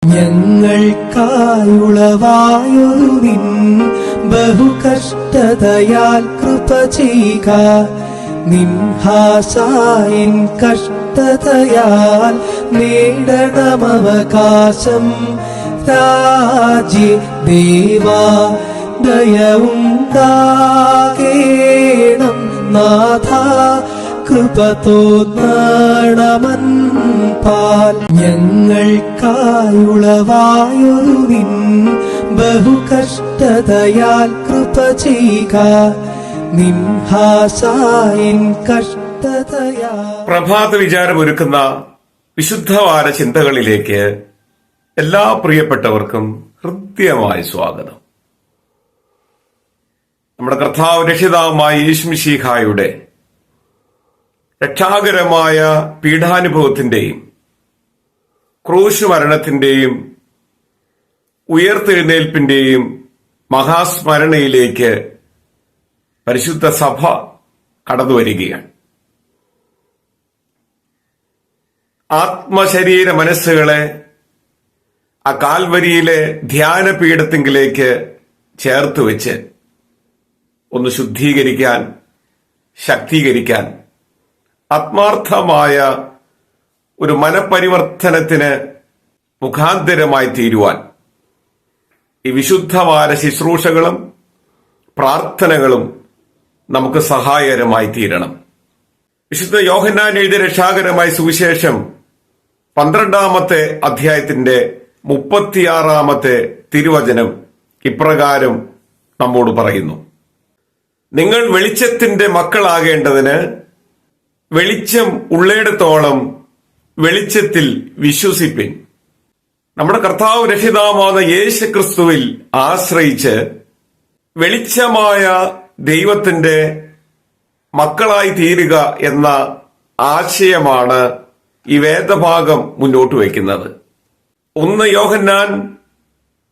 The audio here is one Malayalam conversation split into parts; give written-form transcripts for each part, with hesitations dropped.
ഞങ്ങൾക്കായുളവായൊരു നിൻ ബഹുകഷ്ടതയാൽ കൃപ ചെയ്യുക. നിൻഹാസായിൻ കഷ്ടതയാൽ നേടണമവകാശം. രാജ്യ ദേവാ ദയവുണ്ടാകേണം നാഥ, കൃപ തോന്നണമൻ പാൽ. ഞങ്ങൾക്കായുളവായൊരു നിൻ ബഹുകഷ്ടതയാൽ കൃപ ചെയ്യുക. നിൻഹാസായിൻ കഷ്ടതയാ. പ്രഭാത വിചാരമൊരുക്കുന്ന വിശുദ്ധവാര ചിന്തകളിലേക്ക് എല്ലാ പ്രിയപ്പെട്ടവർക്കും ഹൃദ്യമായ സ്വാഗതം. നമ്മുടെ കർത്താവ് രക്ഷിതാവുമായ യേശുമിശിഹായുടെ രക്ഷാകരമായ പീഡാനുഭവത്തിന്റെയും ക്രൂശ് മരണത്തിന്റെയും ഉയർത്തെഴുന്നേൽപ്പിന്റെയും മഹാസ്മരണയിലേക്ക് പരിശുദ്ധ സഭ കടന്നുവരികയാണ്. ആത്മശരീര മനസ്സുകളെ ആ കാൽവരിയിലെ ധ്യാനപീഠത്തിങ്കിലേക്ക് ചേർത്ത് വെച്ച് ഒന്ന് ശുദ്ധീകരിക്കാൻ, ശക്തീകരിക്കാൻ, ആത്മാർത്ഥമായ ഒരു മനപരിവർത്തനത്തിന് മുഖാന്തരമായി തീരുവാൻ ഈ വിശുദ്ധവാര ശുശ്രൂഷകളും പ്രാർത്ഥനകളും നമുക്ക് സഹായകരമായി തീരണം. വിശുദ്ധ യോഹന്നാൻ എഴുതിയ രക്ഷാകരമായ സുവിശേഷം 12-ാമത്തെ അധ്യായത്തിന്റെ 36-ാമത്തെ തിരുവചനം ഇപ്രകാരം നമ്മോട് പറയുന്നു: നിങ്ങൾ വെളിച്ചത്തിന്റെ മക്കളാകേണ്ടതിന് വെളിച്ചം ഉള്ളിടത്തോളം വെളിച്ചത്തിൽ വിശ്വസിപ്പിൻ. നമ്മുടെ കർത്താവ് രക്ഷിതാവായ യേശുക്രിസ്തുവിൽ ആശ്രയിച്ച് വെളിച്ചമായ ദൈവത്തിന്റെ മക്കളായി തീരുക എന്ന ആശയമാണ് ഈ വേദഭാഗം മുന്നോട്ട് വയ്ക്കുന്നത്. 1 യോഹന്നാൻ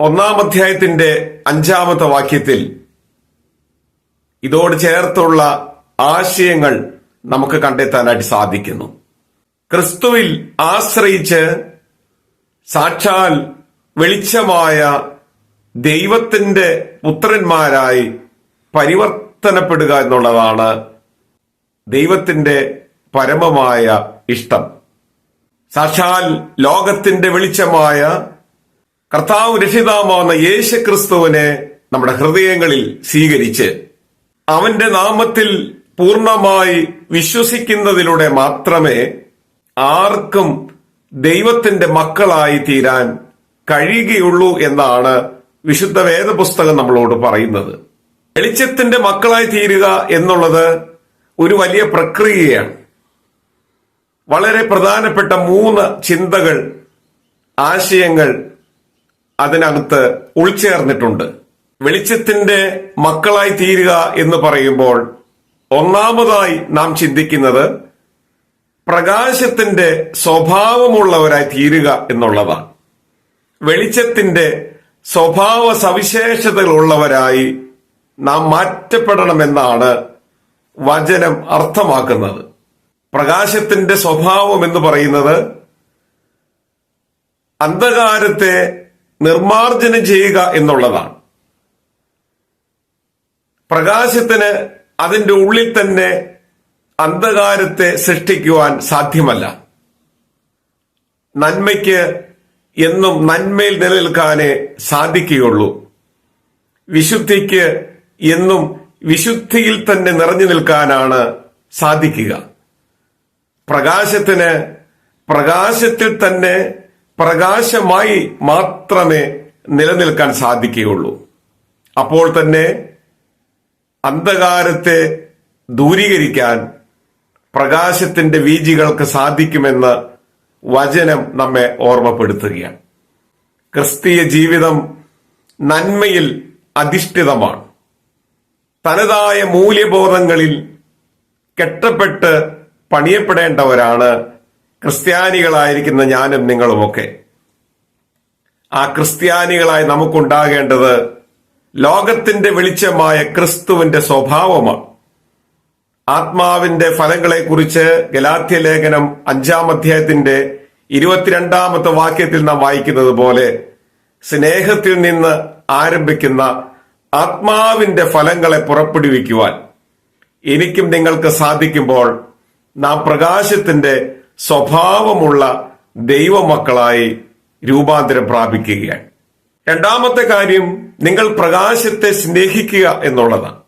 1-ാം അധ്യായത്തിന്റെ 5-ാമത്തെ വാക്യത്തിൽ ഇതോട് ചേർത്തുള്ള ആശയങ്ങൾ നമുക്ക് കണ്ടെത്താനായിട്ട് സാധിക്കുന്നു. ക്രിസ്തുവിൽ ആശ്രയിച്ച് സാക്ഷാൽ വെളിച്ചമായ ദൈവത്തിന്റെ പുത്രന്മാരായി പരിവർത്തനപ്പെടുക എന്നുള്ളതാണ് ദൈവത്തിന്റെ പരമമായ ഇഷ്ടം. സാക്ഷാൽ ലോകത്തിന്റെ വെളിച്ചമായ കർത്താവ് രക്ഷിതാവായ യേശുക്രിസ്തുവിനെ നമ്മുടെ ഹൃദയങ്ങളിൽ സ്വീകരിച്ച് അവന്റെ നാമത്തിൽ പൂർണ്ണമായി വിശ്വസിക്കുന്നതിലൂടെ മാത്രമേ ആർക്കും ദൈവത്തിന്റെ മക്കളായി തീരാൻ കഴിയുകയുള്ളൂ എന്നാണ് വിശുദ്ധ വേദപുസ്തകം നമ്മളോട് പറയുന്നത്. വെളിച്ചത്തിന്റെ മക്കളായി തീരുക എന്നുള്ളത് ഒരു വലിയ പ്രക്രിയയാണ്. വളരെ പ്രധാനപ്പെട്ട 3 ചിന്തകൾ, ആശയങ്ങൾ അതിനകത്ത് ഉൾച്ചേർന്നിട്ടുണ്ട്. വെളിച്ചത്തിന്റെ മക്കളായി തീരുക എന്ന് പറയുമ്പോൾ ഒന്നാമതായി നാം ചിന്തിക്കുന്നത് പ്രകാശത്തിന്റെ സ്വഭാവമുള്ളവരായി തീരുക എന്നുള്ളതാണ്. വെളിച്ചത്തിന്റെ സ്വഭാവ സവിശേഷതകളുള്ളവരായി നാം മാറ്റപ്പെടണമെന്നാണ് വചനം അർത്ഥമാക്കുന്നത്. പ്രകാശത്തിന്റെ സ്വഭാവം എന്ന് പറയുന്നത് അന്ധകാരത്തെ നിർമാർജനം ചെയ്യുക എന്നുള്ളതാണ്. പ്രകാശത്തിന് അതിന്റെ ഉള്ളിൽ തന്നെ അന്ധകാരത്തെ സൃഷ്ടിക്കുവാൻ സാധ്യമല്ല. നന്മയ്ക്ക് എന്നും നന്മയിൽ നിലനിൽക്കാനേ സാധിക്കുകയുള്ളൂ. വിശുദ്ധിക്ക് എന്നും വിശുദ്ധിയിൽ തന്നെ നിറഞ്ഞു നിൽക്കാനാണ് സാധിക്കുക. പ്രകാശത്തിന് പ്രകാശത്തിൽ തന്നെ പ്രകാശമായി മാത്രമേ നിലനിൽക്കാൻ സാധിക്കുകയുള്ളൂ. അപ്പോൾ തന്നെ അന്ധകാരത്തെ ദൂരീകരിക്കാൻ പ്രകാശത്തിന്റെ വീജികൾക്ക് സാധിക്കുമെന്ന് വചനം നമ്മെ ഓർമ്മപ്പെടുത്തുകയാണ്. ക്രിസ്തീയ ജീവിതം നന്മയിൽ അധിഷ്ഠിതമാണ്. തനതായ മൂല്യബോധങ്ങളിൽ കെട്ടപ്പെട്ട് പണിയപ്പെടേണ്ടവരാണ് ക്രിസ്ത്യാനികളായിരിക്കുന്ന ഞാനും നിങ്ങളുമൊക്കെ. ആ ക്രിസ്ത്യാനികളായി നമുക്കുണ്ടാകേണ്ടത് ലോകത്തിന്റെ വെളിച്ചമായ ക്രിസ്തുവിന്റെ സ്വഭാവമാണ്. ആത്മാവിന്റെ ഫലങ്ങളെക്കുറിച്ച് ഗലാത്യ ലേഖനം 5-ാം അധ്യായത്തിന്റെ 22-ാമത്തെ വാക്യത്തിൽ നാം വായിക്കുന്നത് പോലെ സ്നേഹത്തിൽ നിന്ന് ആരംഭിക്കുന്ന ആത്മാവിന്റെ ഫലങ്ങളെ പുറപ്പെടുവിക്കുവാൻ എനിക്കും നിങ്ങൾക്ക് സാധിക്കുമ്പോൾ നാം പ്രകാശത്തിന്റെ സ്വഭാവമുള്ള ദൈവമക്കളായി രൂപാന്തരം പ്രാപിക്കുകയാണ്. രണ്ടാമത്തെ കാര്യം, നിങ്ങൾ പ്രകാശത്തെ സ്നേഹിക്കുക എന്നുള്ളതാണ്.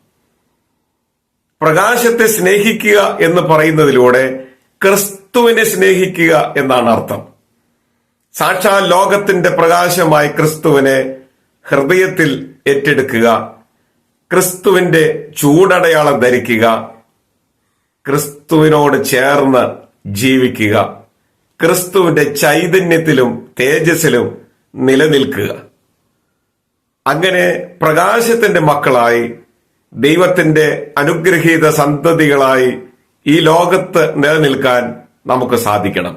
പ്രകാശത്തെ സ്നേഹിക്കുക എന്ന് പറയുന്നതിലൂടെ ക്രിസ്തുവിനെ സ്നേഹിക്കുക എന്നാണ് അർത്ഥം. സാക്ഷാൽ ലോകത്തിന്റെ പ്രകാശമായി ക്രിസ്തുവിനെ ഹൃദയത്തിൽ ഏറ്റെടുക്കുക, ക്രിസ്തുവിന്റെ ചൂടടയാളം ധരിക്കുക, ക്രിസ്തുവിനോട് ചേർന്ന് ജീവിക്കുക, ക്രിസ്തുവിന്റെ ചൈതന്യത്തിലും തേജസ്സിലും നിലനിൽക്കുക. അങ്ങനെ പ്രകാശത്തിന്റെ മക്കളായി ദൈവത്തിന്റെ അനുഗ്രഹീത സന്തതികളായി ഈ ലോകത്ത് നിലനിൽക്കാൻ നമുക്ക് സാധിക്കണം.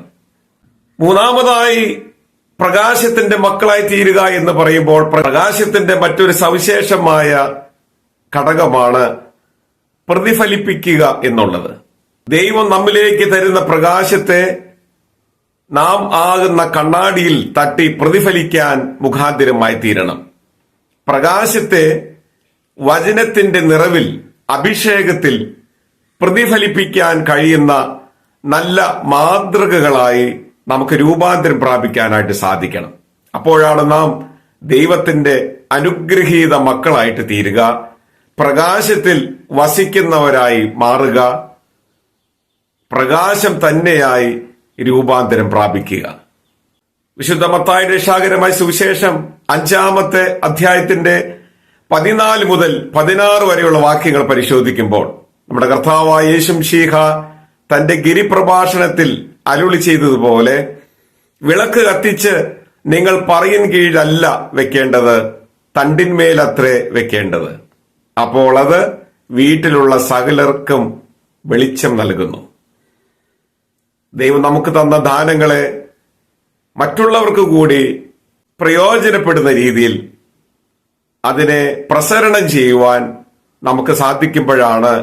മൂന്നാമതായി, പ്രകാശത്തിന്റെ മക്കളായി തീരുക എന്ന് പറയുമ്പോൾ പ്രകാശത്തിന്റെ മറ്റൊരു സവിശേഷമായ ഘടകമാണ് പ്രതിഫലിപ്പിക്കുക എന്നുള്ളത്. ദൈവം നമ്മിലേക്ക് തരുന്ന പ്രകാശത്തെ നാം ആകുന്ന കണ്ണാടിയിൽ തട്ടി പ്രതിഫലിക്കാൻ മുഖാന്തിരമായി തീരണം. പ്രകാശത്തെ വചനത്തിന്റെ നിറവിൽ, അഭിഷേകത്തിൽ പ്രതിഫലിപ്പിക്കാൻ കഴിയുന്ന നല്ല മാതൃകകളായി നമുക്ക് രൂപാന്തരം പ്രാപിക്കാനായിട്ട് സാധിക്കണം. അപ്പോഴാണ് നാം ദൈവത്തിന്റെ അനുഗ്രഹീത മക്കളായിട്ട് തീരുക, പ്രകാശത്തിൽ വസിക്കുന്നവരായി മാറുക, പ്രകാശം തന്നെയായി രൂപാന്തരം പ്രാപിക്കുക. വിശുദ്ധ മത്തായിയുടെ രക്ഷാകരമായ സുവിശേഷം 5-ാമത്തെ അധ്യായത്തിന്റെ 14 മുതൽ 16 വരെയുള്ള വാക്യങ്ങൾ പരിശോധിക്കുമ്പോൾ നമ്മുടെ കർത്താവായ യേശുമിശിഹ തന്റെ ഗിരിപ്രഭാഷണത്തിൽ അരുളി ചെയ്തതുപോലെ, വിളക്ക് കത്തിച്ച് നിങ്ങൾ പറയിൻ കീഴല്ല വെക്കേണ്ടത്, തണ്ടിന്മേലത്രേ വെക്കേണ്ടത്. അപ്പോൾ അത് വീട്ടിലുള്ള സകലർക്കും വെളിച്ചം നൽകുന്നു. ദൈവം നമുക്ക് തന്ന ദാനങ്ങളെ മറ്റുള്ളവർക്ക് കൂടി പ്രയോജനപ്പെടുന്ന രീതിയിൽ അതിനെ പ്രസരണം ചെയ്യുവാൻ നമുക്ക് സാധിക്കുമ്പോഴാണ്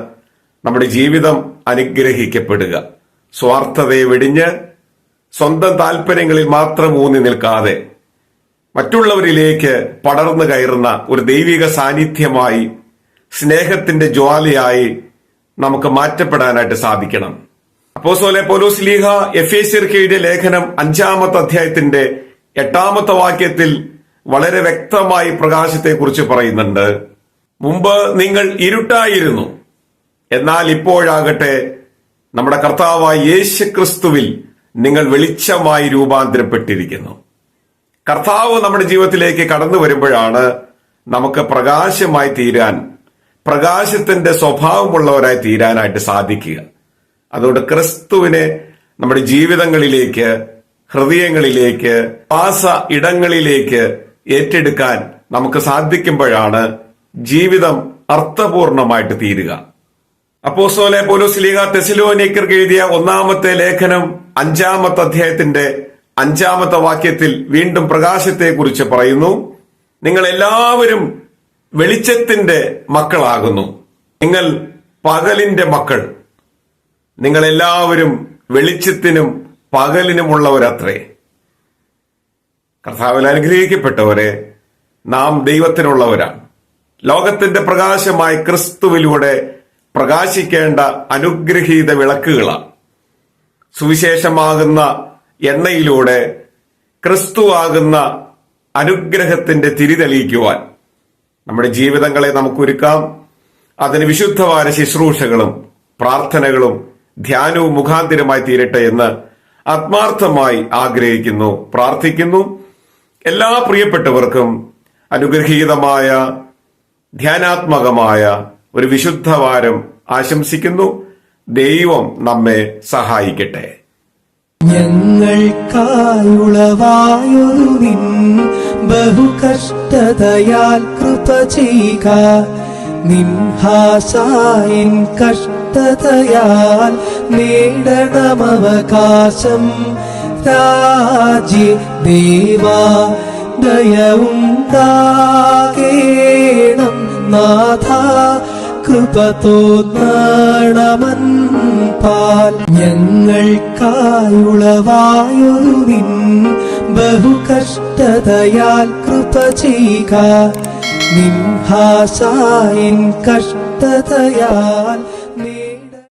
നമ്മുടെ ജീവിതം അനുഗ്രഹിക്കപ്പെടുക. സ്വാർത്ഥതയെ വെടിഞ്ഞ് സ്വന്തം താല്പര്യങ്ങളിൽ മാത്രം ഊന്നി നിൽക്കാതെ മറ്റുള്ളവരിലേക്ക് പടർന്നു കയറുന്ന ഒരു ദൈവിക സാന്നിധ്യമായി, സ്നേഹത്തിന്റെ ജ്വാലയായി നമുക്ക് മാറ്റപ്പെടാനായിട്ട് സാധിക്കണം. അപ്പോസ്തലനായ പൗലോസ് ശ്ലീഹ എഫേസ്യർക്ക് എഴുതിയ ലേഖനം 5-ാമത്തെ അധ്യായത്തിന്റെ 8-ാമത്തെ വാക്യത്തിൽ വളരെ വ്യക്തമായി പ്രകാശത്തെക്കുറിച്ച് പറയുന്നുണ്ട്. മുമ്പ് നിങ്ങൾ ഇരുട്ടായിരുന്നു, എന്നാൽ ഇപ്പോഴാകട്ടെ നമ്മുടെ കർത്താവായ യേശുക്രിസ്തുവിൽ നിങ്ങൾ വെളിച്ചമായി രൂപാന്തരപ്പെട്ടിരിക്കുന്നു. കർത്താവ് നമ്മുടെ ജീവിതത്തിലേക്ക് കടന്നു വരുമ്പോഴാണ് നമുക്ക് പ്രകാശമായി തീരാൻ, പ്രകാശത്തിന്റെ സ്വഭാവമുള്ളവരായി തീരാനായിട്ട് സാധിക്കുക. അതുകൊണ്ട് ക്രിസ്തുവിനെ നമ്മുടെ ജീവിതങ്ങളിലേക്ക്, ഹൃദയങ്ങളിലേക്ക്, വാസ ഇടങ്ങളിലേക്ക് ഏറ്റെടുക്കാൻ നമുക്ക് സാധിക്കുമ്പോഴാണ് ജീവിതം അർത്ഥപൂർണമായിട്ട് തീരുക. അപ്പോസ്തലനായ പൗലോസ് ശ്ലീഹ തെസ്സലോനിക്കർക്ക് എഴുതിയ 1-ാമത്തെ ലേഖനം 5-ാമത്തെ അധ്യായത്തിന്റെ 5-ാമത്തെ വാക്യത്തിൽ വീണ്ടും പ്രകാശത്തെക്കുറിച്ച് പറയുന്നു. നിങ്ങൾ എല്ലാവരും വെളിച്ചത്തിന്റെ മക്കളാകുന്നു, നിങ്ങൾ പകലിന്റെ മക്കൾ. നിങ്ങൾ എല്ലാവരും വെളിച്ചത്തിനും പകലിനുമുള്ളവരത്രേ. കർത്താവിൽ അനുഗ്രഹിക്കപ്പെട്ടവരെ, നാം ദൈവത്തിനുള്ളവരാണ്. ലോകത്തിന്റെ പ്രകാശമായി ക്രിസ്തുവിലൂടെ പ്രകാശിക്കേണ്ട അനുഗ്രഹീത വിളക്കുകളാണ്. സുവിശേഷമാകുന്ന എണ്ണയിലൂടെ ക്രിസ്തുവാകുന്ന അനുഗ്രഹത്തിന്റെ തിരി തെളിയിക്കുവാൻ നമ്മുടെ ജീവിതങ്ങളെ നമുക്കൊരുക്കാം. അതിന് വിശുദ്ധവാര ശുശ്രൂഷകളും പ്രാർത്ഥനകളും ധ്യാനവും മുഖാന്തിരമായി തീരട്ടെ എന്ന് ആത്മാർത്ഥമായി ആഗ്രഹിക്കുന്നു, പ്രാർത്ഥിക്കുന്നു. എല്ലാ പ്രിയപ്പെട്ടവർക്കും അനുഗ്രഹീതമായ ധ്യാനാത്മകമായ ഒരു വിശുദ്ധവാരം ആശംസിക്കുന്നു. ദൈവം നമ്മെ സഹായിക്കട്ടെ. ഞങ്ങൾക്കായുളവായൊരു നിൻ ബഹുകഷ്ടതയാൽ കൃപ ചെയ്യുക, നിൻഹാസായിൻ കഷ്ടതയാൽ നേടണമവകാശം. രാജ്യ ദേവാ ദയവുണ്ടാകേണം നാഥ, കൃപ തോന്നണമൻ പാൽ ഞങ്ങൾക്കായുളവായൊരു നിൻ ബഹുകഷ്ടതയാൽ കൃപ ചെയ്യുക നിൻഹാസായിൻ കഷ്ടതയാൽ